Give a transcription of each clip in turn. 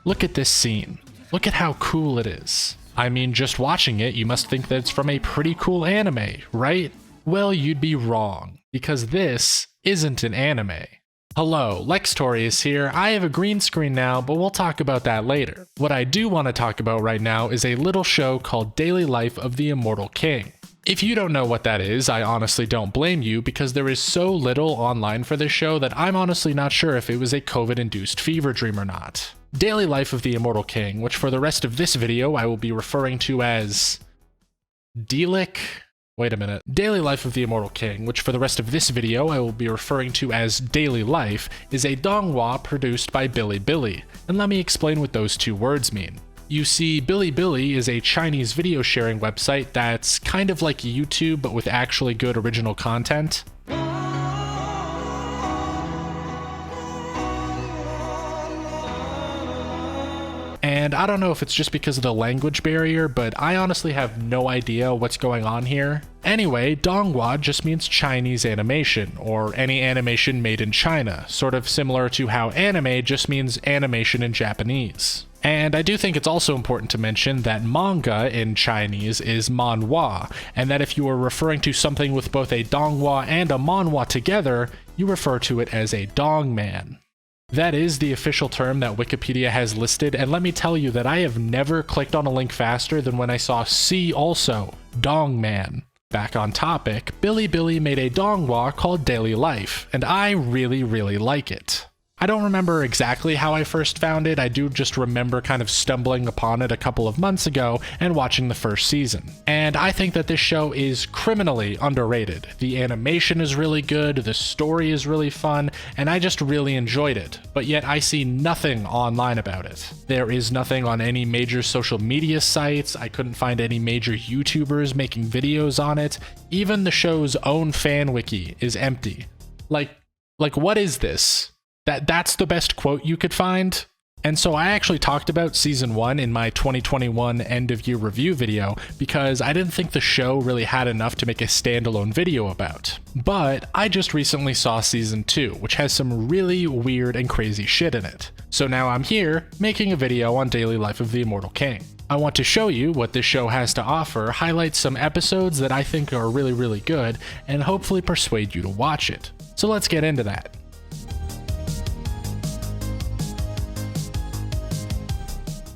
Look at this scene. Look at how cool it is. I mean, just watching it, you must think that it's from a pretty cool anime, right? Well, you'd be wrong, because this isn't an anime. Hello, Lextorias here. I have a green screen now, but we'll talk about that later. What I do want to talk about right now is a little show called Daily Life of the Immortal King. If you don't know what that is, I honestly don't blame you, because there is so little online for this show that I'm honestly not sure if it was a COVID-induced fever dream or not. Daily Life of the Immortal King, which for the rest of this video I will be referring to as Daily Life of the Immortal King, which for the rest of this video I will be referring to as Daily Life, is a Donghua produced by Bilibili, and let me explain what those two words mean. You see, Bilibili is a Chinese video sharing website that's kind of like YouTube but with actually good original content. And I don't know if it's just because of the language barrier, but I honestly have no idea what's going on here. Anyway, Donghua just means Chinese animation, or any animation made in China, sort of similar to how anime just means animation in Japanese. And I do think it's also important to mention that manga in Chinese is manhwa, and that if you are referring to something with both a donghua and a manhwa together, you refer to it as a dongman. That is the official term that Wikipedia has listed, and let me tell you that I have never clicked on a link faster than when I saw see also, dongman. Back on topic, Bilibili made a donghua called Daily Life, and I really like it. I don't remember exactly how I first found it, I do just remember kind of stumbling upon it a couple of months ago and watching the first season. And I think that this show is criminally underrated. The animation is really good, the story is really fun, and I just really enjoyed it, but yet I see nothing online about it. There is nothing on any major social media sites, I couldn't find any major YouTubers making videos on it, even the show's own fan wiki is empty. Like what is this? That's the best quote you could find? And so I actually talked about season 1 in my 2021 end of year review video because I didn't think the show really had enough to make a standalone video about. But I just recently saw season 2, which has some really weird and crazy shit in it. So now I'm here making a video on Daily Life of the Immortal King. I want to show you what this show has to offer, highlight some episodes that I think are really good, and hopefully persuade you to watch it. So let's get into that.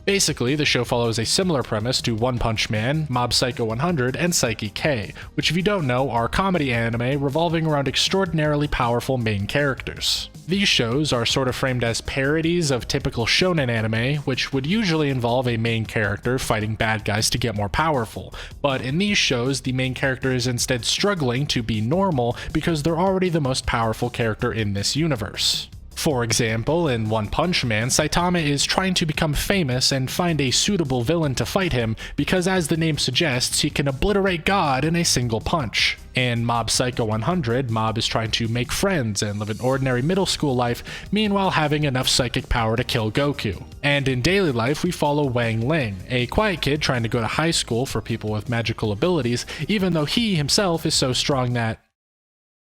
Basically, the show follows a similar premise to One Punch Man, Mob Psycho 100, and Saiki K, which if you don't know are comedy anime revolving around extraordinarily powerful main characters. These shows are sort of framed as parodies of typical shonen anime, which would usually involve a main character fighting bad guys to get more powerful, but in these shows the main character is instead struggling to be normal because they're already the most powerful character in this universe. For example, in One Punch Man, Saitama is trying to become famous and find a suitable villain to fight him because, as the name suggests, he can obliterate God in a single punch. In Mob Psycho 100, Mob is trying to make friends and live an ordinary middle school life, meanwhile having enough psychic power to kill Goku. And in Daily Life, we follow Wang Ling, a quiet kid trying to go to high school for people with magical abilities, even though he himself is so strong that...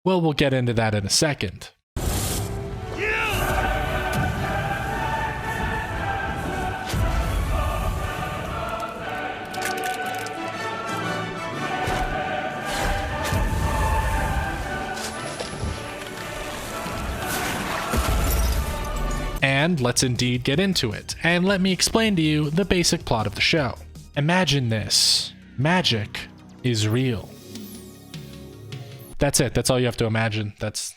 well, we'll get into that in a second. And let's indeed get into it, and let me explain to you the basic plot of the show. Imagine this. Magic is real. That's it, that's all you have to imagine. That's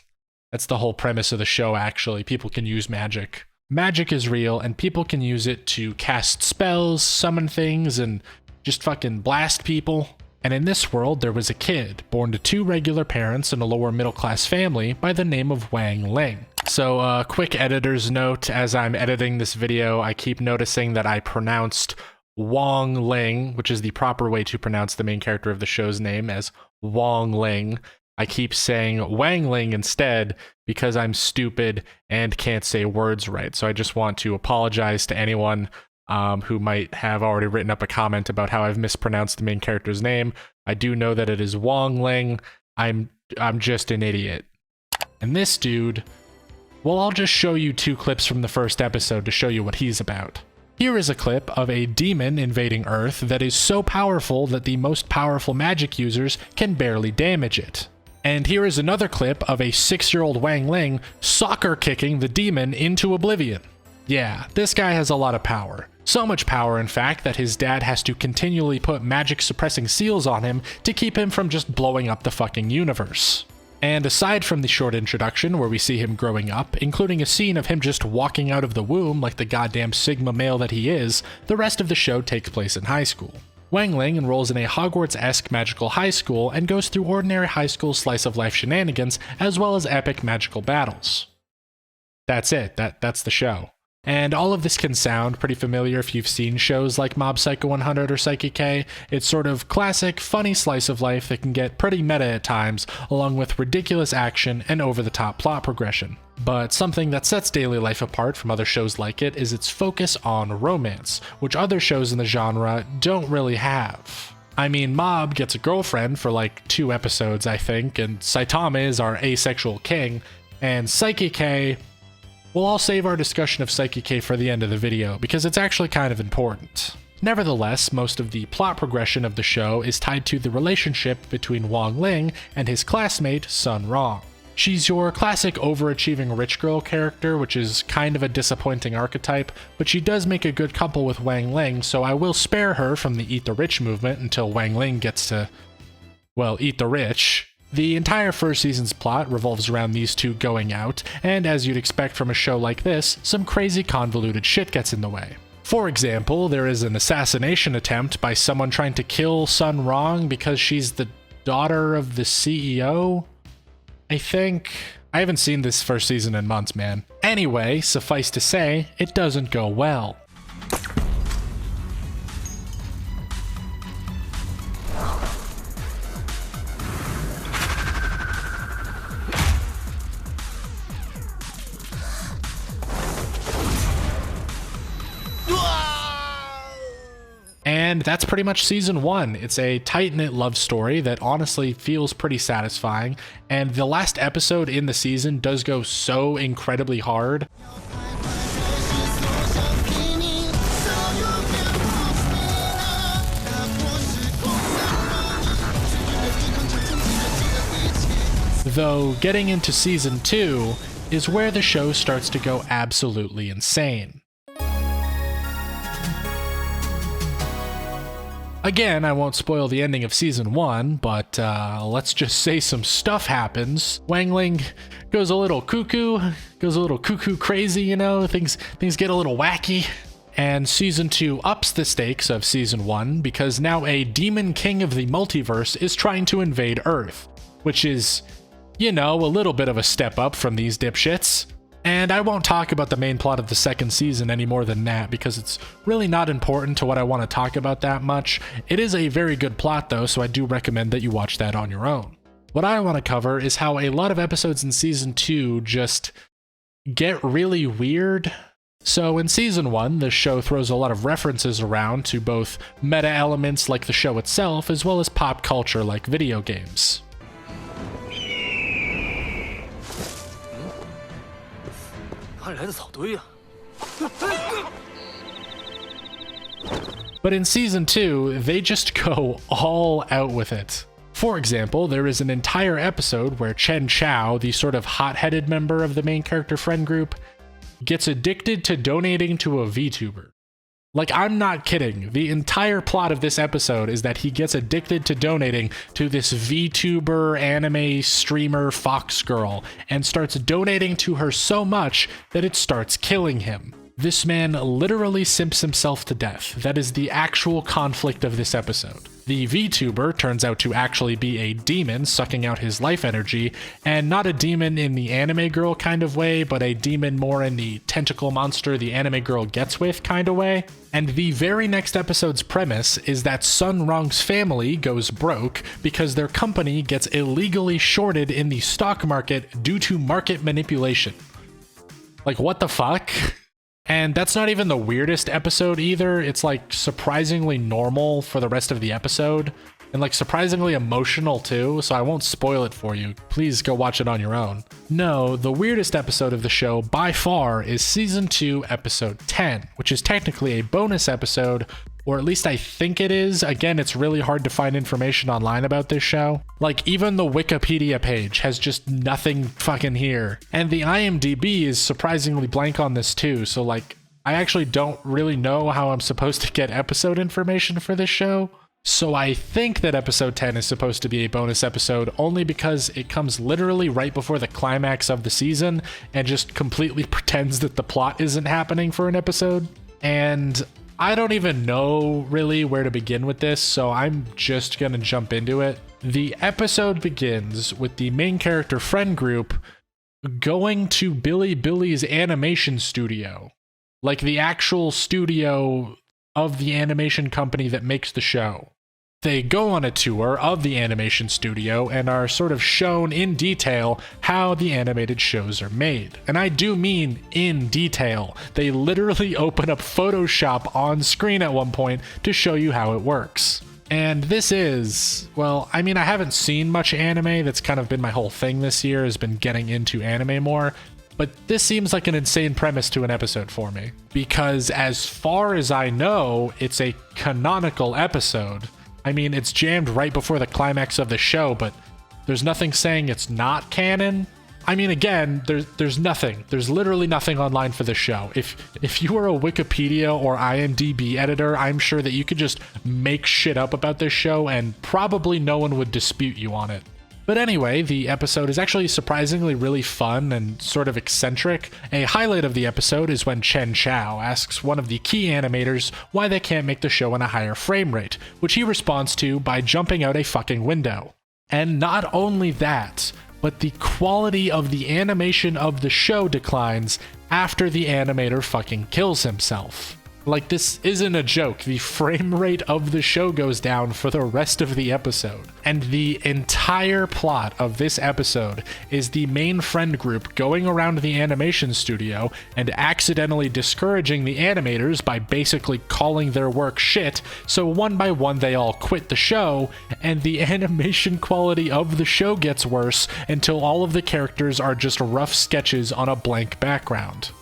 the whole premise of the show, actually. People can use magic. Magic is real, and people can use it to cast spells, summon things, and just fucking blast people. And in this world, there was a kid, born to 2 regular parents in a lower middle class family by the name of Wang Ling. So quick editor's note, as I'm editing this video, I keep noticing that I pronounced Wong Ling, which is the proper way to pronounce the main character of the show's name, as Wong Ling. I keep saying Wang Ling instead because I'm stupid and can't say words right. So I just want to apologize to anyone who might have already written up a comment about how I've mispronounced the main character's name. I do know that it is Wong Ling. I'm just an idiot. And this dude, well, I'll just show you 2 clips from the first episode to show you what he's about. Here is a clip of a demon invading Earth that is so powerful that the most powerful magic users can barely damage it. And here is another clip of a 6-year-old Wang Ling soccer kicking the demon into oblivion. Yeah, this guy has a lot of power. So much power, in fact, that his dad has to continually put magic suppressing seals on him to keep him from just blowing up the fucking universe. And aside from the short introduction where we see him growing up, including a scene of him just walking out of the womb like the goddamn Sigma male that he is, the rest of the show takes place in high school. Wang Ling enrolls in a Hogwarts-esque magical high school and goes through ordinary high school slice-of-life shenanigans as well as epic magical battles. That's it, that's the show. And all of this can sound pretty familiar if you've seen shows like Mob Psycho 100 or Saiki K. It's sort of classic, funny slice of life that can get pretty meta at times, along with ridiculous action and over-the-top plot progression. But something that sets daily life apart from other shows like it is its focus on romance, which other shows in the genre don't really have. I mean, Mob gets a girlfriend for like 2 episodes, I think, and Saitama is our asexual king, and Saiki K, well, I'll save our discussion of Saiki K for the end of the video, because it's actually kind of important. Nevertheless, most of the plot progression of the show is tied to the relationship between Wong Ling and his classmate, Sun Rong. She's your classic overachieving rich girl character, which is kind of a disappointing archetype, but she does make a good couple with Wang Ling, so I will spare her from the Eat the Rich movement until Wang Ling gets to, well, eat the rich. The entire first season's plot revolves around these two going out, and as you'd expect from a show like this, some crazy convoluted shit gets in the way. For example, there is an assassination attempt by someone trying to kill Sun Rong because she's the daughter of the CEO? I think. I haven't seen this first season in months, man. Anyway, suffice to say, it doesn't go well. And that's pretty much season 1. It's a tight-knit love story that honestly feels pretty satisfying, and the last episode in the season does go so incredibly hard. Though getting into season 2 is where the show starts to go absolutely insane. Again, I won't spoil the ending of season 1, but let's just say some stuff happens. Wang Ling goes a little cuckoo crazy, you know, things get a little wacky. And season 2 ups the stakes of season 1 because now a demon king of the multiverse is trying to invade Earth, which is, you know, a little bit of a step up from these dipshits. And I won't talk about the main plot of the second season any more than that because it's really not important to what I want to talk about that much. It is a very good plot though, so I do recommend that you watch that on your own. What I want to cover is how a lot of episodes in season 2 just get really weird. So in season 1, the show throws a lot of references around to both meta elements like the show itself, as well as pop culture like video games. But in season 2, they just go all out with it. For example, there is an entire episode where Chen Chao, the sort of hot-headed member of the main character friend group, gets addicted to donating to a VTuber. Like, I'm not kidding. The entire plot of this episode is that he gets addicted to donating to this VTuber anime streamer Fox girl and starts donating to her so much that it starts killing him. This man literally simps himself to death. That is the actual conflict of this episode. The VTuber turns out to actually be a demon sucking out his life energy, and not a demon in the anime girl kind of way, but a demon more in the tentacle monster the anime girl gets with kind of way. And the very next episode's premise is that Sun Rong's family goes broke because their company gets illegally shorted in the stock market due to market manipulation. Like, what the fuck? And that's not even the weirdest episode either. It's like surprisingly normal for the rest of the episode, and like surprisingly emotional too, so I won't spoil it for you. Please go watch it on your own. No, the weirdest episode of the show by far is season 2, episode 10, which is technically a bonus episode, or at least I think it is. Again, it's really hard to find information online about this show. Like, even the Wikipedia page has just nothing fucking here. And the IMDb is surprisingly blank on this too, so like, I actually don't really know how I'm supposed to get episode information for this show. So I think that episode 10 is supposed to be a bonus episode only because it comes literally right before the climax of the season and just completely pretends that the plot isn't happening for an episode. And I don't even know really where to begin with this, so I'm just gonna jump into it. The episode begins with the main character friend group going to Billy's animation studio, like the actual studio of the animation company that makes the show. They go on a tour of the animation studio and are sort of shown in detail how the animated shows are made. And I do mean in detail. They literally open up Photoshop on screen at one point to show you how it works. And this is, well, I mean, I haven't seen much anime. That's kind of been my whole thing this year, has been getting into anime more. But this seems like an insane premise to an episode for me. Because as far as I know, it's a canonical episode. I mean, it's jammed right before the climax of the show, but there's nothing saying it's not canon. I mean, again, there's nothing. There's literally nothing online for the show. If you were a Wikipedia or IMDb editor, I'm sure that you could just make shit up about this show and probably no one would dispute you on it. But anyway, the episode is actually surprisingly really fun and sort of eccentric. A highlight of the episode is when Chen Chao asks one of the key animators why they can't make the show on a higher frame rate, which he responds to by jumping out a fucking window. And not only that, but the quality of the animation of the show declines after the animator fucking kills himself. Like, this isn't a joke. The frame rate of the show goes down for the rest of the episode. And the entire plot of this episode is the main friend group going around the animation studio and accidentally discouraging the animators by basically calling their work shit, so one by one they all quit the show, and the animation quality of the show gets worse until all of the characters are just rough sketches on a blank background.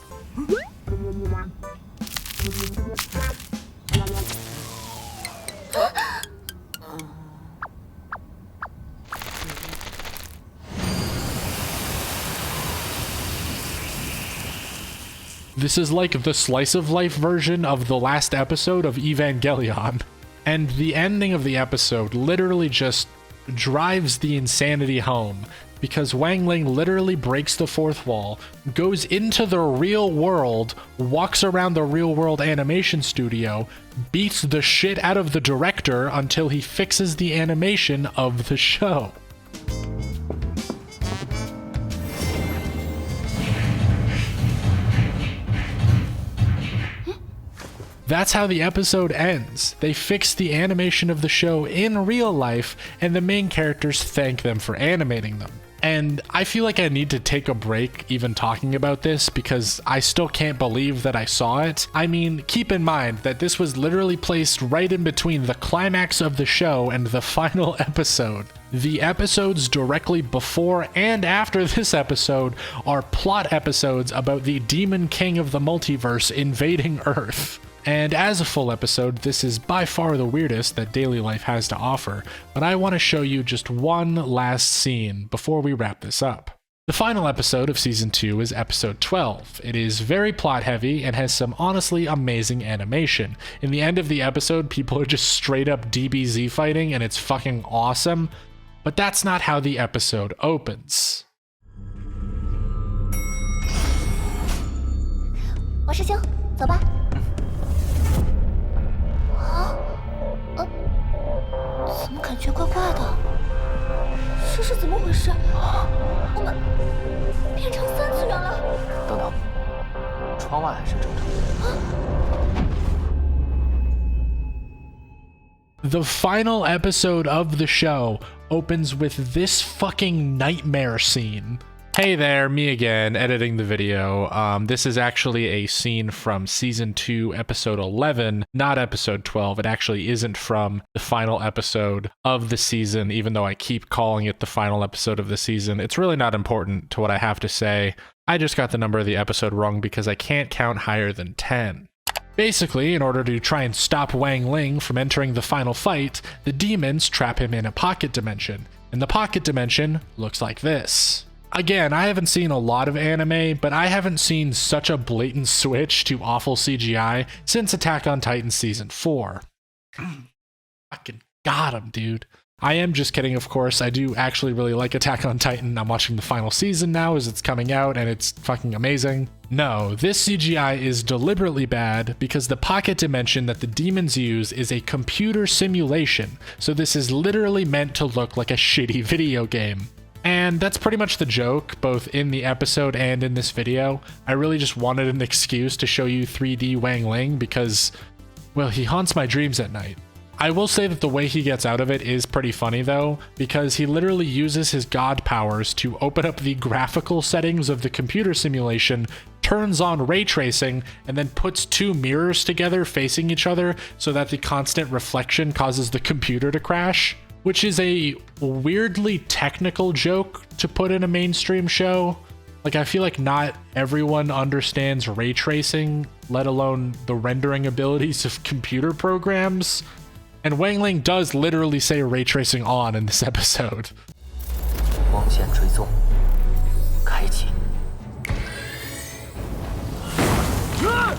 This is like the slice of life version of the last episode of Evangelion. And the ending of the episode literally just drives the insanity home, because Wang Ling literally breaks the fourth wall, goes into the real world, walks around the real world animation studio, beats the shit out of the director until he fixes the animation of the show. That's how the episode ends. They fix the animation of the show in real life, and the main characters thank them for animating them. And I feel like I need to take a break even talking about this because I still can't believe that I saw it. I mean, keep in mind that this was literally placed right in between the climax of the show and the final episode. The episodes directly before and after this episode are plot episodes about the Demon King of the multiverse invading Earth. And as a full episode, this is by far the weirdest that Daily Life has to offer, but I want to show you just one last scene before we wrap this up. The final episode of Season 2 is episode 12. It is very plot heavy and has some honestly amazing animation. In the end of the episode, people are just straight up DBZ fighting and it's fucking awesome, but that's not how the episode opens. 我师兄，走吧。怎么感觉怪怪的？这是怎么回事？我们变成3次元了。等等，窗外还是正常。The final episode of the show opens with this fucking nightmare scene. Hey there, me again, editing the video. This is actually a scene from season 2, episode 11, not episode 12. It actually isn't from the final episode of the season, even though I keep calling it the final episode of the season. It's really not important to what I have to say. I just got the number of the episode wrong because I can't count higher than 10. Basically, in order to try and stop Wang Ling from entering the final fight, the demons trap him in a pocket dimension, and the pocket dimension looks like this. Again, I haven't seen a lot of anime, but I haven't seen such a blatant switch to awful CGI since Attack on Titan Season 4. Fucking got him, dude. I am just kidding, of course. I do actually really like Attack on Titan. I'm watching the final season now as it's coming out, and it's fucking amazing. No, this CGI is deliberately bad because the pocket dimension that the demons use is a computer simulation, so this is literally meant to look like a shitty video game. And that's pretty much the joke, both in the episode and in this video. I really just wanted an excuse to show you 3D Wang Ling because, well, he haunts my dreams at night. I will say that the way he gets out of it is pretty funny though, because he literally uses his god powers to open up the graphical settings of the computer simulation, turns on ray tracing, and then puts 2 mirrors together facing each other so that the constant reflection causes the computer to crash. Which is a weirdly technical joke to put in a mainstream show. Like, I feel like not everyone understands ray tracing, let alone the rendering abilities of computer programs. And Wang Ling does literally say ray tracing on in this episode. 光线追踪，开启。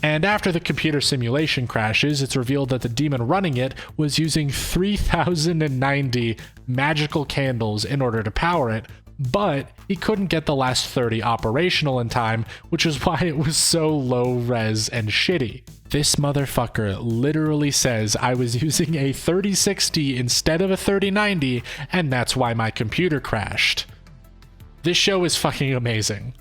And after the computer simulation crashes, it's revealed that the demon running it was using 3090 magical candles in order to power it, but he couldn't get the last 30 operational in time, which is why it was so low res and shitty. This motherfucker literally says I was using a 3060 instead of a 3090, and that's why my computer crashed. This show is fucking amazing.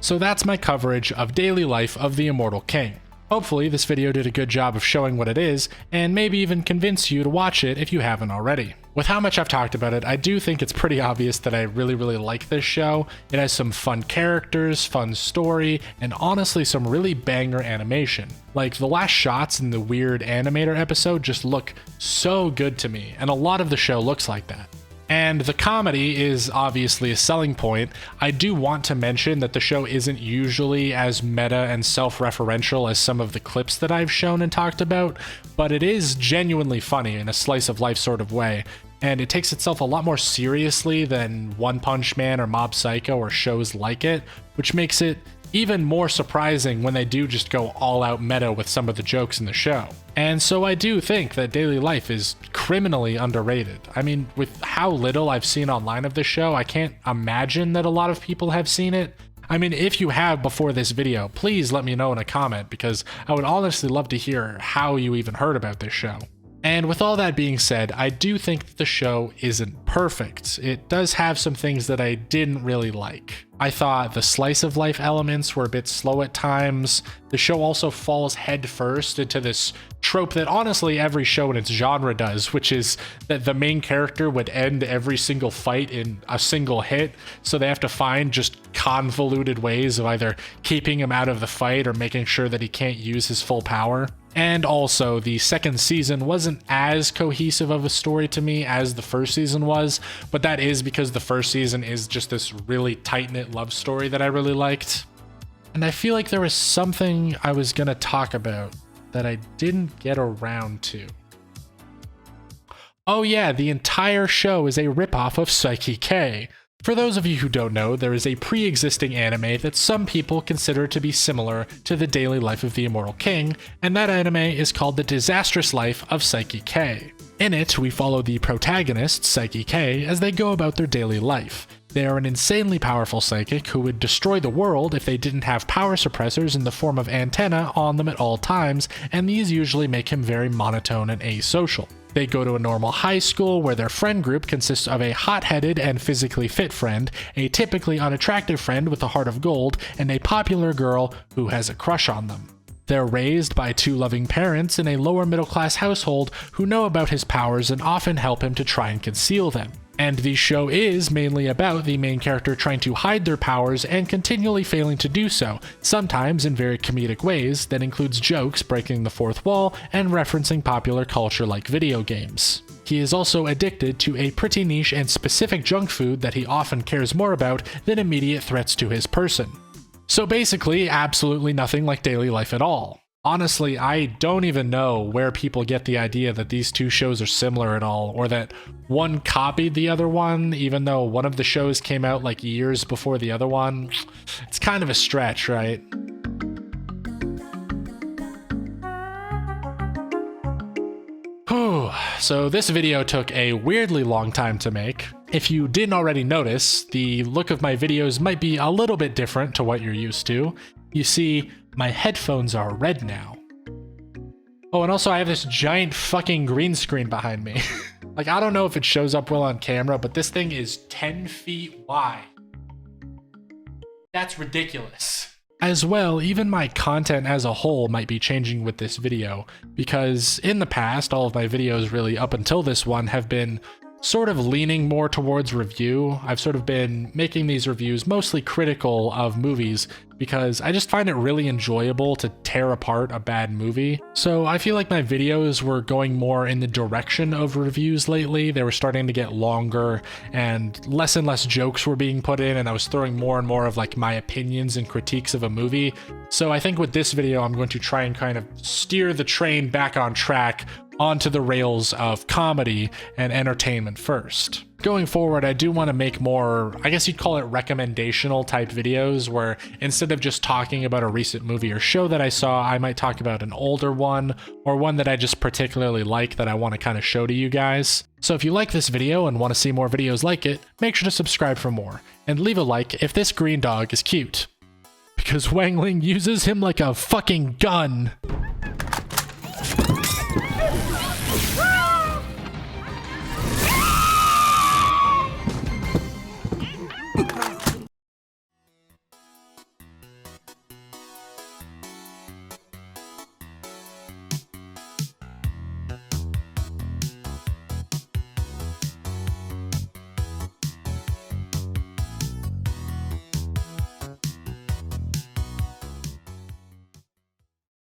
So that's my coverage of daily life of the Immortal King. Hopefully this video did a good job of showing what it is, and maybe even convince you to watch it if you haven't already. With how much I've talked about it, I do think it's pretty obvious that I really like this show. It has some fun characters, fun story, and honestly some really banger animation. Like, the last shots in the weird animator episode just look so good to me, and a lot of the show looks like that. And the comedy is obviously a selling point. I do want to mention that the show isn't usually as meta and self-referential as some of the clips that I've shown and talked about, but it is genuinely funny in a slice of life sort of way, and it takes itself a lot more seriously than One Punch Man or Mob Psycho or shows like it, which makes it even more surprising when they do just go all out meta with some of the jokes in the show. And so I do think that daily life is criminally underrated. I mean, with how little I've seen online of this show, I can't imagine that a lot of people have seen it. I mean, if you have before this video, please let me know in a comment, because I would honestly love to hear how you even heard about this show. And with all that being said, I do think that the show isn't perfect. It does have some things that I didn't really like. I thought the slice of life elements were a bit slow at times. The show also falls headfirst into this trope that honestly every show in its genre does, which is that the main character would end every single fight in a single hit, so they have to find just convoluted ways of either keeping him out of the fight or making sure that he can't use his full power. And also, the second season wasn't as cohesive of a story to me as the first season was, but that is because the first season is just this really tight-knit love story that I really liked. And I feel like there was something I was gonna talk about that I didn't get around to. Oh yeah, the entire show is a ripoff of Saiki K. For those of you who don't know, there is a pre-existing anime that some people consider to be similar to the daily life of the Immortal King, and that anime is called The Disastrous Life of Saiki K. In it, we follow the protagonist, Saiki K, as they go about their daily life. They are an insanely powerful psychic who would destroy the world if they didn't have power suppressors in the form of antenna on them at all times, and these usually make him very monotone and asocial. They go to a normal high school where their friend group consists of a hot-headed and physically fit friend, a typically unattractive friend with a heart of gold, and a popular girl who has a crush on them. They're raised by two loving parents in a lower middle-class household who know about his powers and often help him to try and conceal them. And the show is mainly about the main character trying to hide their powers and continually failing to do so, sometimes in very comedic ways that includes jokes breaking the fourth wall and referencing popular culture like video games. He is also addicted to a pretty niche and specific junk food that he often cares more about than immediate threats to his person. So basically, absolutely nothing like daily life at all. Honestly, I don't even know where people get the idea that these two shows are similar at all, or that one copied the other one, even though one of the shows came out like years before the other one. It's kind of a stretch, right? Whew. So this video took a weirdly long time to make. If you didn't already notice, the look of my videos might be a little bit different to what you're used to. You see, my headphones are red now. Oh, and also I have this giant fucking green screen behind me. Like, I don't know if it shows up well on camera, but this thing is 10 feet wide. That's ridiculous. As well, even my content as a whole might be changing with this video, because in the past, all of my videos really up until this one have been sort of leaning more towards review. I've sort of been making these reviews mostly critical of movies because I just find it really enjoyable to tear apart a bad movie. So I feel like my videos were going more in the direction of reviews lately. They were starting to get longer and less jokes were being put in, and I was throwing more and more of like my opinions and critiques of a movie. So I think with this video, I'm going to try and kind of steer the train back on track onto the rails of comedy and entertainment first. Going forward, I do want to make more, I guess you'd call it recommendational type videos, where instead of just talking about a recent movie or show that I saw, I might talk about an older one or one that I just particularly like that I want to kind of show to you guys. So if you like this video and want to see more videos like it, make sure to subscribe for more and leave a like if this green dog is cute. Because Wang Ling uses him like a fucking gun.